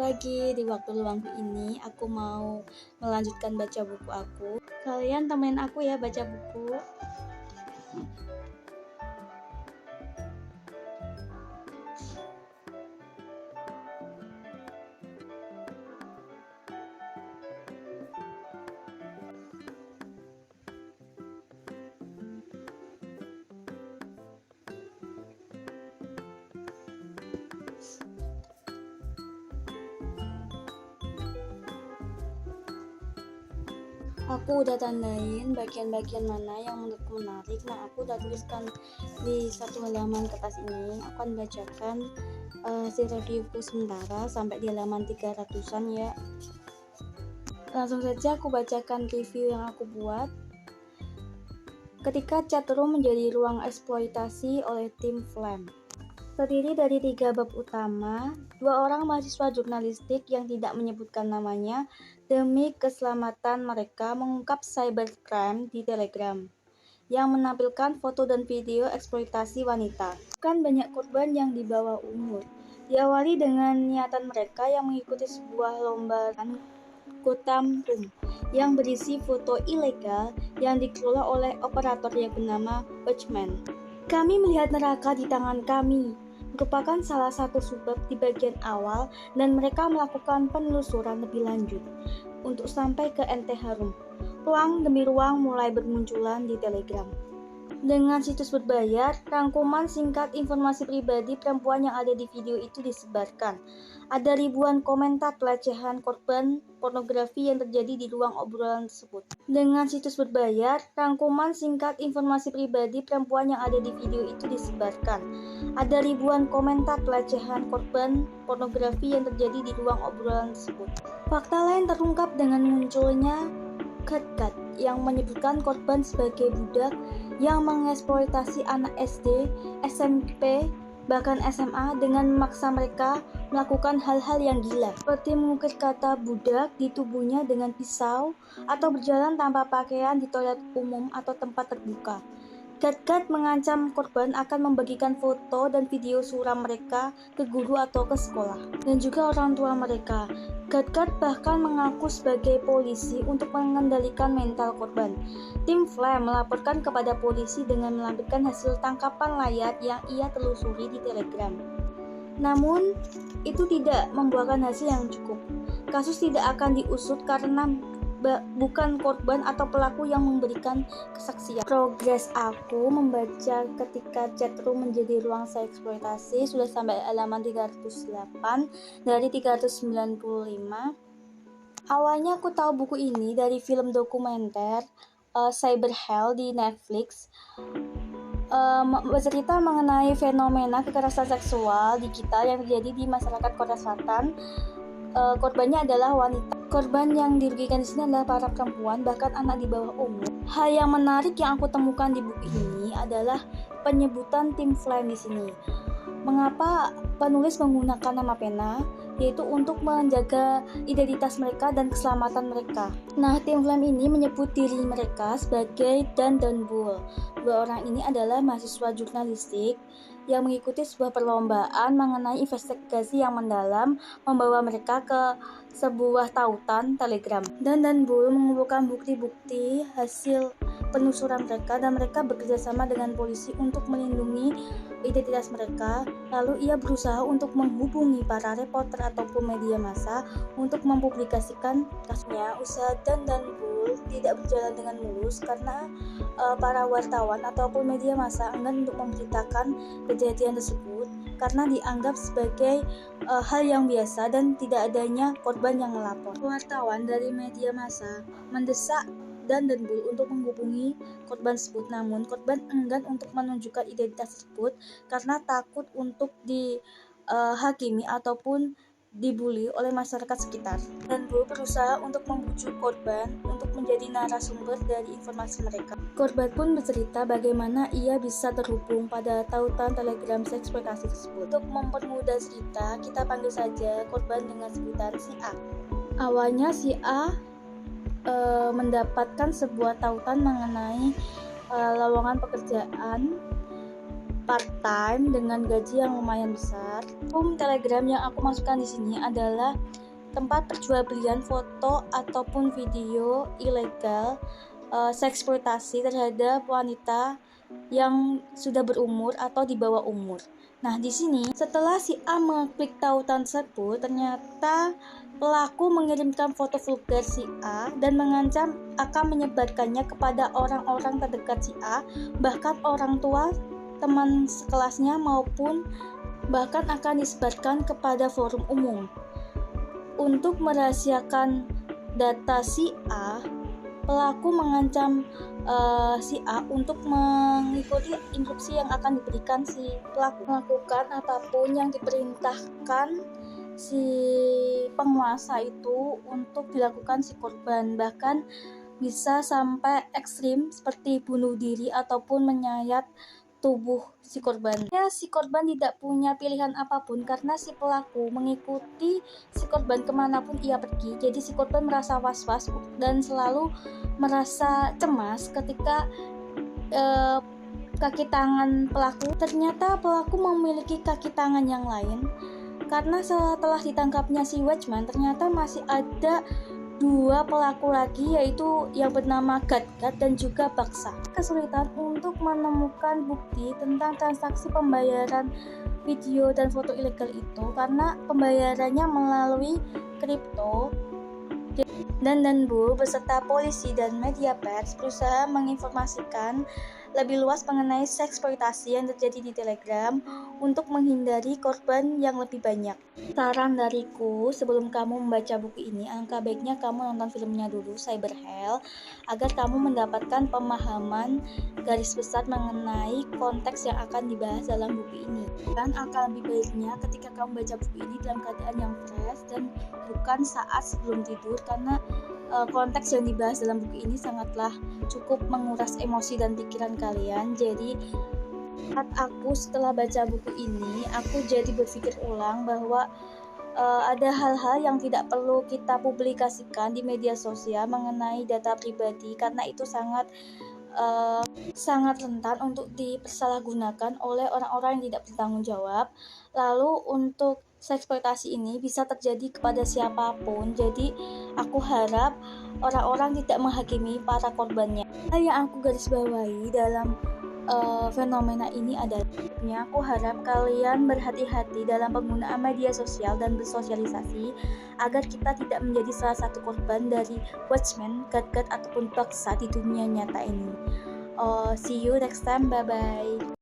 pagi. Di waktu luangku ini aku mau melanjutkan baca buku aku. Kalian temenin aku ya baca buku. Aku udah tandain bagian-bagian mana yang menurutku menarik. Nah, aku udah tuliskan di satu halaman kertas ini. Aku akan bacakan hasil reviewku sementara sampai di halaman 300-an ya. Langsung saja aku bacakan review yang aku buat. Ketika chatroom menjadi ruang eksploitasi oleh tim Flame. Terdiri dari 3 bab utama, 2 orang mahasiswa jurnalistik yang tidak menyebutkan namanya demi keselamatan mereka mengungkap cybercrime di Telegram yang menampilkan foto dan video eksploitasi wanita. Kan banyak korban yang di bawah umur. Diawali dengan niatan mereka yang mengikuti sebuah lomba Gotham Room yang berisi foto ilegal yang dikelola oleh operator yang bernama Watchman. Kami melihat neraka di tangan kami, merupakan salah satu subbab di bagian awal dan mereka melakukan penelusuran lebih lanjut untuk sampai ke NTH Room. Ruang demi ruang mulai bermunculan di Telegram. Dengan situs berbayar, rangkuman singkat informasi pribadi perempuan yang ada di video itu disebarkan. Ada ribuan komentar pelecehan korban pornografi yang terjadi di ruang obrolan tersebut. Dengan situs berbayar, rangkuman singkat informasi pribadi perempuan yang ada di video itu disebarkan. Ada ribuan komentar pelecehan korban pornografi yang terjadi di ruang obrolan tersebut. Fakta lain terungkap dengan munculnya Cat yang menyebutkan korban sebagai budak yang mengeksploitasi anak SD, SMP, bahkan SMA dengan memaksa mereka melakukan hal-hal yang gila, seperti mengukir kata budak di tubuhnya dengan pisau atau berjalan tanpa pakaian di toilet umum atau tempat terbuka. Cat mengancam korban akan membagikan foto dan video suram mereka ke guru atau ke sekolah, dan juga orang tua mereka. Cat bahkan mengaku sebagai polisi untuk mengendalikan mental korban. Tim Flame melaporkan kepada polisi dengan melampirkan hasil tangkapan layar yang ia telusuri di Telegram. Namun, itu tidak membuahkan hasil yang cukup. Kasus tidak akan diusut karena bukan korban atau pelaku yang memberikan kesaksian. Progres aku membaca ketika chatroom menjadi ruang eksploitasi sudah sampai halaman 308 dari 395. Awalnya aku tahu buku ini dari film dokumenter Cyber Hell di Netflix. Bercerita mengenai fenomena kekerasan seksual digital yang terjadi di masyarakat Korea Selatan. Korbannya adalah wanita. Korban yang dirugikan di sini adalah para perempuan, bahkan anak di bawah umur. Hal yang menarik yang aku temukan di buku ini adalah penyebutan tim Flame di sini. Mengapa penulis menggunakan nama pena? Yaitu untuk menjaga identitas mereka dan keselamatan mereka. Nah, tim Flame ini menyebut diri mereka sebagai Dan dan Bull. 2 orang ini adalah mahasiswa jurnalistik yang mengikuti sebuah perlombaan mengenai investigasi yang mendalam membawa mereka ke sebuah tautan Telegram. Dan Bull mengumpulkan bukti-bukti hasil penelusuran mereka dan mereka bekerja sama dengan polisi untuk melindungi identitas mereka. Lalu ia berusaha untuk menghubungi para reporter ataupun media massa untuk mempublikasikan kasusnya. Usaha Dan Bull tidak berjalan dengan mulus karena para wartawan ataupun media massa enggan untuk memberitakan kejadian tersebut karena dianggap sebagai hal yang biasa dan tidak adanya korban yang melapor. Wartawan dari media massa mendesak Dan Bull untuk menghubungi korban tersebut, namun korban enggan untuk menunjukkan identitas tersebut karena takut untuk dihakimi ataupun dibully oleh masyarakat sekitar. Dan Bull berusaha untuk membujuk korban untuk menjadi narasumber dari informasi mereka. Korban pun bercerita bagaimana ia bisa terhubung pada tautan Telegram eksploitasi tersebut. Untuk mempermudah cerita, kita panggil saja korban dengan sebutan si A. Awalnya si A mendapatkan sebuah tautan mengenai lowongan pekerjaan part-time dengan gaji yang lumayan besar. Platform Telegram yang aku masukkan di sini adalah tempat perjualbelian foto ataupun video ilegal seksploitasi terhadap wanita yang sudah berumur atau di bawah umur. Nah, di sini setelah si A mengklik tautan tersebut, ternyata pelaku mengirimkan foto vulgar si A dan mengancam akan menyebarkannya kepada orang-orang terdekat si A, bahkan orang tua, teman sekelasnya, maupun bahkan akan disebarkan kepada forum umum. Untuk merahasiakan data si A, pelaku mengancam si A untuk mengikuti instruksi yang akan diberikan si pelaku, melakukan apapun yang diperintahkan si penguasa itu untuk dilakukan si korban, bahkan bisa sampai ekstrim seperti bunuh diri ataupun menyayat tubuh si korban. Si korban tidak punya pilihan apapun karena si pelaku mengikuti si korban kemanapun ia pergi. Jadi si korban merasa was-was dan selalu merasa cemas ketika kaki tangan pelaku, ternyata pelaku memiliki kaki tangan yang lain. Karena setelah ditangkapnya si Watchman, ternyata masih ada 2 pelaku lagi, yaitu yang bernama Gat-Gat dan juga Baksa. Kesulitan untuk menemukan bukti tentang transaksi pembayaran video dan foto ilegal itu karena pembayarannya melalui kripto. Dan Bu beserta polisi dan media pers berusaha menginformasikan lebih luas mengenai seksploitasi yang terjadi di Telegram untuk menghindari korban yang lebih banyak. Saran dariku, sebelum kamu membaca buku ini, alangkah baiknya kamu nonton filmnya dulu, Cyber Hell, agar kamu mendapatkan pemahaman garis besar mengenai konteks yang akan dibahas dalam buku ini. Dan akan lebih baiknya ketika kamu baca buku ini dalam keadaan yang fresh dan bukan saat sebelum tidur, karena konteks yang dibahas dalam buku ini sangatlah cukup menguras emosi dan pikiran kalian. Jadi saat aku setelah baca buku ini, aku jadi berpikir ulang bahwa ada hal-hal yang tidak perlu kita publikasikan di media sosial mengenai data pribadi, karena itu sangat rentan untuk dipersalahgunakan oleh orang-orang yang tidak bertanggung jawab. Lalu untuk seksploitasi ini bisa terjadi kepada siapapun, jadi aku harap orang-orang tidak menghakimi para korbannya. Hal yang aku garis bawahi dalam fenomena ini adalah, aku harap kalian berhati-hati dalam penggunaan media sosial dan bersosialisasi agar kita tidak menjadi salah satu korban dari Watchman, Gat-Gat ataupun Baksa di dunia nyata ini. See you next time, bye bye.